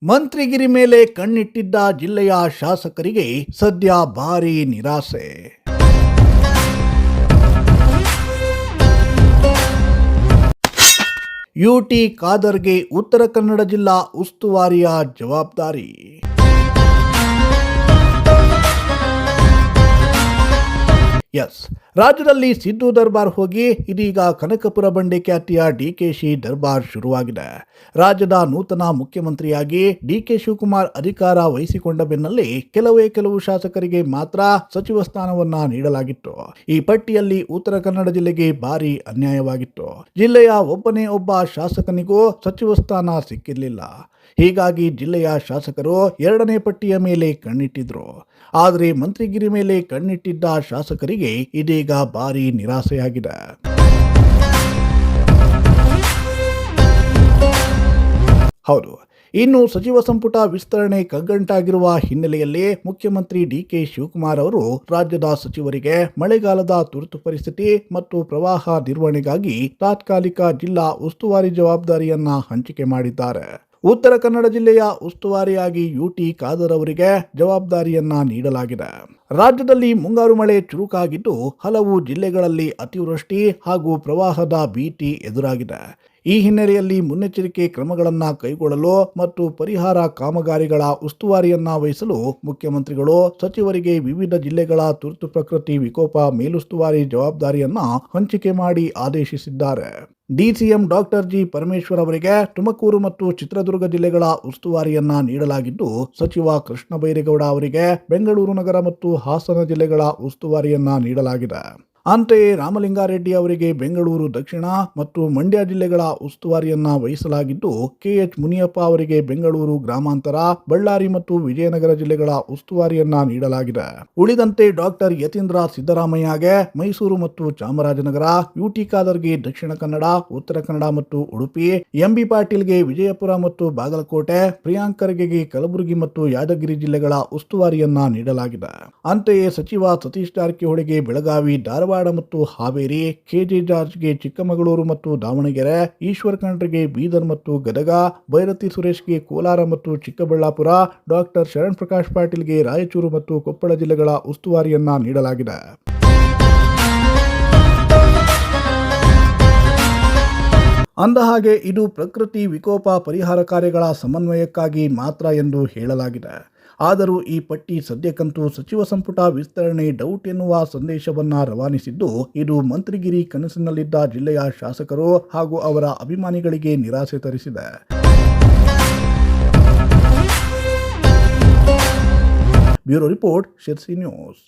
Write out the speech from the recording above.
ಮಂತ್ರಿಗಿರಿ ಮೇಲೆ ಕಣ್ಣಿಟ್ಟಿದ್ದ ಜಿಲ್ಲೆಯ ಶಾಸಕರಿಗೆ ಸದ್ಯ ಭಾರೀ ನಿರಾಸೆ. ಯುಟಿ ಖಾದರ್ಗೆ ಉತ್ತರ ಕನ್ನಡ ಜಿಲ್ಲಾ ಉಸ್ತುವಾರಿಯ ಜವಾಬ್ದಾರಿ. ಎಸ್, ರಾಜ್ಯದಲ್ಲಿ ಸಿದ್ದು ದರ್ಬಾರ್ ಹೋಗಿ ಇದೀಗ ಕನಕಪುರ ಬಂಡೆ ಖ್ಯಾತಿಯ ಡಿಕೆಶಿ ದರ್ಬಾರ್ ಶುರುವಾಗಿದೆ. ರಾಜ್ಯದ ನೂತನ ಮುಖ್ಯಮಂತ್ರಿಯಾಗಿ ಡಿಕೆ ಶಿವಕುಮಾರ್ ಅಧಿಕಾರ ವಹಿಸಿಕೊಂಡ ಬೆನ್ನಲ್ಲೇ ಕೆಲವು ಶಾಸಕರಿಗೆ ಮಾತ್ರ ಸಚಿವ ಸ್ಥಾನವನ್ನ ನೀಡಲಾಗಿತ್ತು. ಈ ಪಟ್ಟಿಯಲ್ಲಿ ಉತ್ತರ ಕನ್ನಡ ಜಿಲ್ಲೆಗೆ ಭಾರಿ ಅನ್ಯಾಯವಾಗಿತ್ತು. ಜಿಲ್ಲೆಯ ಒಬ್ಬನೇ ಒಬ್ಬ ಶಾಸಕನಿಗೂ ಸಚಿವ ಸ್ಥಾನ ಸಿಕ್ಕಿರಲಿಲ್ಲ. ಹೀಗಾಗಿ ಜಿಲ್ಲೆಯ ಶಾಸಕರು ಎರಡನೇ ಪಟ್ಟಿಯ ಮೇಲೆ ಕಣ್ಣಿಟ್ಟಿದ್ರು. ಆದರೆ ಮಂತ್ರಿಗಿರಿ ಮೇಲೆ ಕಣ್ಣಿಟ್ಟಿದ್ದ ಶಾಸಕರಿಗೆ ಇದೀಗ ಭಾರಿ ನಿರಾಸೆಯಾಗಿದೆ. ಹೌದು, ಇನ್ನು ಸಚಿವ ಸಂಪುಟ ವಿಸ್ತರಣೆ ಕಗ್ಗಂಟಾಗಿರುವ ಹಿನ್ನೆಲೆಯಲ್ಲಿ ಮುಖ್ಯಮಂತ್ರಿ ಡಿಕೆ ಶಿವಕುಮಾರ್ ಅವರು ರಾಜ್ಯದ ಸಚಿವರಿಗೆ ಮಳೆಗಾಲದ ತುರ್ತು ಪರಿಸ್ಥಿತಿ ಮತ್ತು ಪ್ರವಾಹ ನಿರ್ವಹಣೆಗಾಗಿ ತಾತ್ಕಾಲಿಕ ಜಿಲ್ಲಾ ಉಸ್ತುವಾರಿ ಜವಾಬ್ದಾರಿಯನ್ನ ಹಂಚಿಕೆ ಮಾಡಿದ್ದಾರೆ. ಉತ್ತರ ಕನ್ನಡ ಜಿಲ್ಲೆಯ ಉಸ್ತುವಾರಿಯಾಗಿ ಯುಟಿ ಖಾದರ್ ಅವರಿಗೆ ಜವಾಬ್ದಾರಿಯನ್ನ ನೀಡಲಾಗಿದೆ. ರಾಜ್ಯದಲ್ಲಿ ಮುಂಗಾರು ಮಳೆ ಚುರುಕಾಗಿದ್ದು ಹಲವು ಜಿಲ್ಲೆಗಳಲ್ಲಿ ಅತಿವೃಷ್ಟಿ ಹಾಗೂ ಪ್ರವಾಹದ ಭೀತಿ ಎದುರಾಗಿದೆ. ಈ ಹಿನ್ನೆಲೆಯಲ್ಲಿ ಮುನ್ನೆಚ್ಚರಿಕೆ ಕ್ರಮಗಳನ್ನು ಕೈಗೊಳ್ಳಲು ಮತ್ತು ಪರಿಹಾರ ಕಾಮಗಾರಿಗಳ ಉಸ್ತುವಾರಿಯನ್ನ ವಹಿಸಲು ಮುಖ್ಯಮಂತ್ರಿಗಳು ಸಚಿವರಿಗೆ ವಿವಿಧ ಜಿಲ್ಲೆಗಳ ತುರ್ತು ಪ್ರಕೃತಿ ವಿಕೋಪ ಮೇಲುಸ್ತುವಾರಿ ಜವಾಬ್ದಾರಿಯನ್ನ ಹಂಚಿಕೆ ಮಾಡಿ ಆದೇಶಿಸಿದ್ದಾರೆ. ಡಿಸಿಎಂ ಡಾಕ್ಟರ್ ಜಿ ಪರಮೇಶ್ವರ್ ಅವರಿಗೆ ತುಮಕೂರು ಮತ್ತು ಚಿತ್ರದುರ್ಗ ಜಿಲ್ಲೆಗಳ ಉಸ್ತುವಾರಿಯನ್ನ ನೀಡಲಾಗಿದ್ದು, ಸಚಿವ ಕೃಷ್ಣ ಬೈರೇಗೌಡ ಅವರಿಗೆ ಬೆಂಗಳೂರು ನಗರ ಮತ್ತು ಹಾಸನ ಜಿಲ್ಲೆಗಳ ಉಸ್ತುವಾರಿಯನ್ನ ನೀಡಲಾಗಿದೆ. ಅಂತೆಯೇ ರಾಮಲಿಂಗಾರೆಡ್ಡಿ ಅವರಿಗೆ ಬೆಂಗಳೂರು ದಕ್ಷಿಣ ಮತ್ತು ಮಂಡ್ಯ ಜಿಲ್ಲೆಗಳ ಉಸ್ತುವಾರಿಯನ್ನ ವಹಿಸಲಾಗಿದ್ದು, ಕೆಎಚ್ ಮುನಿಯಪ್ಪ ಅವರಿಗೆ ಬೆಂಗಳೂರು ಗ್ರಾಮಾಂತರ, ಬಳ್ಳಾರಿ ಮತ್ತು ವಿಜಯನಗರ ಜಿಲ್ಲೆಗಳ ಉಸ್ತುವಾರಿಯನ್ನ ನೀಡಲಾಗಿದೆ. ಉಳಿದಂತೆ ಡಾಕ್ಟರ್ ಯತೀಂದ್ರ ಸಿದ್ದರಾಮಯ್ಯಗೆ ಮೈಸೂರು ಮತ್ತು ಚಾಮರಾಜನಗರ, ಯುಟಿ ಖಾದರ್ಗೆ ದಕ್ಷಿಣ ಕನ್ನಡ, ಉತ್ತರ ಕನ್ನಡ ಮತ್ತು ಉಡುಪಿ, ಎಂಬಿ ಪಾಟೀಲ್ಗೆ ವಿಜಯಪುರ ಮತ್ತು ಬಾಗಲಕೋಟೆ, ಪ್ರಿಯಾಂಕ್ ಖರ್ಗೆಗೆ ಕಲಬುರಗಿ ಮತ್ತು ಯಾದಗಿರಿ ಜಿಲ್ಲೆಗಳ ಉಸ್ತುವಾರಿಯನ್ನ ನೀಡಲಾಗಿದೆ. ಅಂತೆಯೇ ಸಚಿವ ಸತೀಶ್ ಜಾರಕಿಹೊಳಿಗೆ ಬೆಳಗಾವಿ, ಧಾರವಾಡ ಮತ್ತು ಹಾವೇರಿ, ಕೆಜೆ ಜಾರ್ಜ್ಗೆ ಚಿಕ್ಕಮಗಳೂರು ಮತ್ತು ದಾವಣಗೆರೆ, ಈಶ್ವರ್ ಖಂಡ್ರೆಗೆ ಬೀದರ್ ಮತ್ತು ಗದಗ, ಭೈರತಿ ಸುರೇಶ್ಗೆ ಕೋಲಾರ ಮತ್ತು ಚಿಕ್ಕಬಳ್ಳಾಪುರ, ಡಾಕ್ಟರ್ ಶರಣ್ ಪ್ರಕಾಶ್ ಪಾಟೀಲ್ಗೆ ರಾಯಚೂರು ಮತ್ತು ಕೊಪ್ಪಳ ಜಿಲ್ಲೆಗಳ ಉಸ್ತುವಾರಿಯನ್ನ ನೀಡಲಾಗಿದೆ. ಅಂದಹಾಗೆ ಇದು ಪ್ರಕೃತಿ ವಿಕೋಪ ಪರಿಹಾರ ಕಾರ್ಯಗಳ ಸಮನ್ವಯಕ್ಕಾಗಿ ಮಾತ್ರ ಎಂದು ಹೇಳಲಾಗಿದೆ. ಆದರೂ ಈ ಪಟ್ಟಿ ಸದ್ಯಕ್ಕಂತೂ ಸಚಿವ ಸಂಪುಟ ವಿಸ್ತರಣೆ ಡೌಟ್ ಎನ್ನುವ ಸಂದೇಶವನ್ನ ರವಾನಿಸಿದ್ದು, ಇದು ಮಂತ್ರಿಗಿರಿ ಕನಸಿನಲ್ಲಿದ್ದ ಜಿಲ್ಲೆಯ ಶಾಸಕರು ಹಾಗೂ ಅವರ ಅಭಿಮಾನಿಗಳಿಗೆ ನಿರಾಸೆ ತರಿಸಿದೆ. Bureau report, Sirsi news.